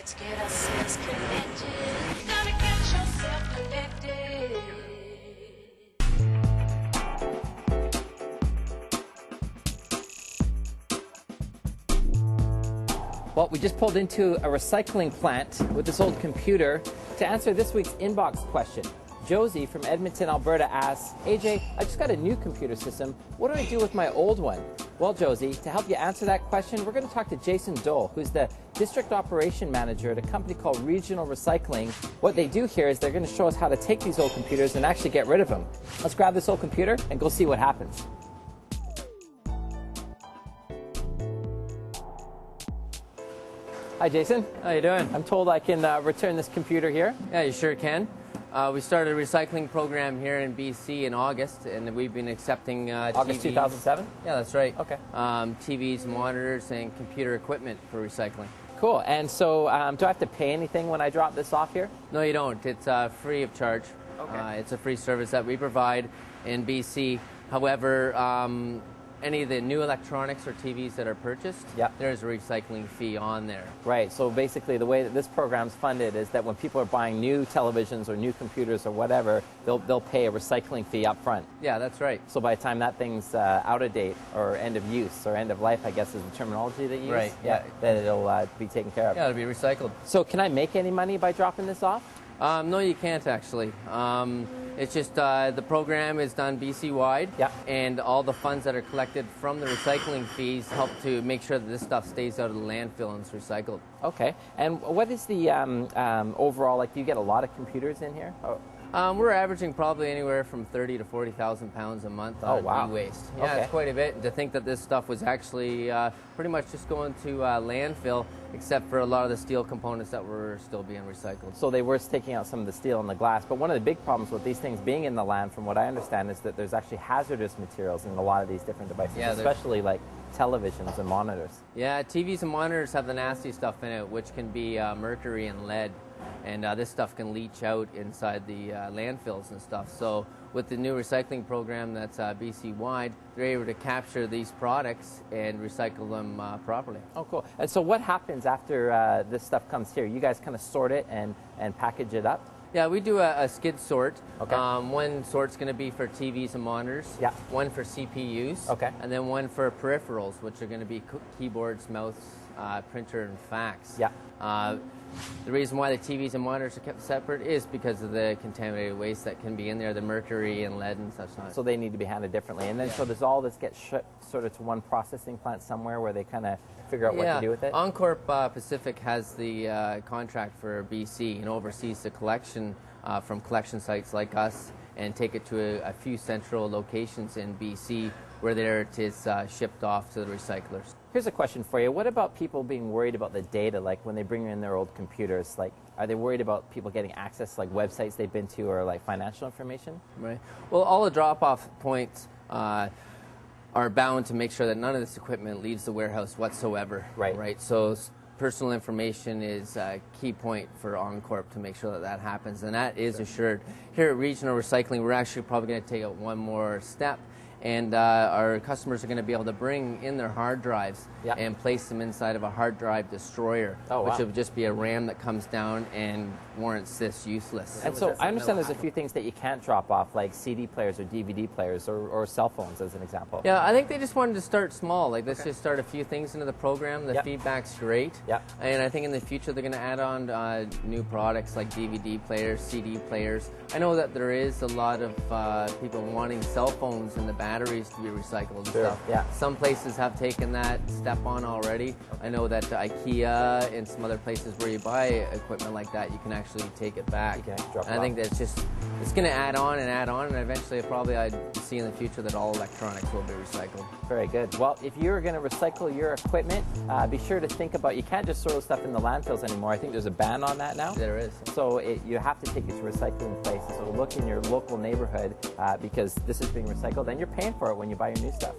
Let's get ourselves connected. Gotta get yourself connected. Well, we just pulled into a recycling plant with this old computer to answer this week's inbox question. Josie from Edmonton, Alberta asks, AJ, I just got a new computer system. What do I do with my old one? Well, Josie, to help you answer that question, we're going to talk to Jason Dault, who's the District Operation Manager at a company called Regional Recycling. What they do here is they're going to show us how to take these old computers and actually get rid of them. Let's grab this old computer and go see what happens. Hi, Jason. How you doing? I'm told I can return this computer here. Yeah, you sure can. We started a recycling program here in BC in August, and we've been accepting August TVs. 2007? Yeah, that's right. Okay. TVs, monitors, and computer equipment for recycling. Cool. And so do I have to pay anything when I drop this off here? No, you don't. It's free of charge. Okay. It's a free service that we provide in BC. However, any of the new electronics or TVs that are purchased, there's a recycling fee on there. Right. So basically the way that this program's funded is that when people are buying new televisions or new computers or whatever, they'll pay a recycling fee up front. Yeah, that's right. So by the time that thing's out of date or end of use or end of life, I guess is the terminology that you use. Right. Yeah. Then it'll be taken care of. Yeah, it'll be recycled. So can I make any money by dropping this off? No, you can't actually. It's just the program is done BC-wide, and all the funds that are collected from the recycling fees help to make sure that this stuff stays out of the landfill and is recycled. Okay. And what is the overall, like, do you get a lot of computers in here? Oh. We're averaging probably anywhere from 30 to 40,000 pounds a month on e-waste. Yeah, okay. It's quite a bit. And to think that this stuff was actually pretty much just going to landfill, except for a lot of the steel components that were still being recycled. So they were taking out some of the steel and the glass. But one of the big problems with these things being in the land, from what I understand, is that there's actually hazardous materials in a lot of these different devices, especially like televisions and monitors. Yeah, TVs and monitors have the nasty stuff in it, which can be mercury and lead. And this stuff can leach out inside the landfills and stuff. So with the new recycling program that's BC-wide, they're able to capture these products and recycle them properly. Oh, cool. And so what happens after this stuff comes here? You guys kind of sort it and package it up? Yeah, we do a skid sort. Okay. One sort's going to be for TVs and monitors, one for CPUs, and then one for peripherals, which are going to be keyboards, mouse, printer, and fax. The reason why the TVs and monitors are kept separate is because of the contaminated waste that can be in there, the mercury and lead and such. So they need to be handled differently. And then so does all this get sort of to one processing plant somewhere where they kind of figure out what to do with it? Oncorp Pacific has the contract for BC and oversees the collection from collection sites like us and take it to a few central locations in BC where there it is shipped off to the recyclers. Here's a question for you. What about people being worried about the data, like when they bring in their old computers? Like, are they worried about people getting access to like websites they've been to or like financial information? Right. Well, all the drop-off points are bound to make sure that none of this equipment leaves the warehouse whatsoever. Right. So personal information is a key point for Oncorp to make sure that that happens, and that is assured. Here at Regional Recycling, we're actually probably going to take it one more step. And our customers are going to be able to bring in their hard drives and place them inside of a hard drive destroyer, which would just be a RAM that comes down and warrants this useless. And so I understand there's a few things that you can't drop off, like CD players or DVD players or cell phones, as an example. Yeah, I think they just wanted to start small. Like, let's just start a few things into the program. The feedback's great. And I think in the future they're going to add on new products like DVD players, CD players. I know that there is a lot of people wanting cell phones in the batteries to be recycled and stuff. Some places have taken that step on already. I know that IKEA and some other places where you buy equipment like that, you can actually take it back. And I think that's just, it's going to add on, and eventually probably I'd see in the future that all electronics will be recycled. Very good. Well, if you're going to recycle your equipment, be sure to think about, you can't just throw stuff in the landfills anymore. I think there's a ban on that now. There is. So you have to take it to recycling places. So look in your local neighborhood because this is being recycled and you're paying for it when you buy your new stuff.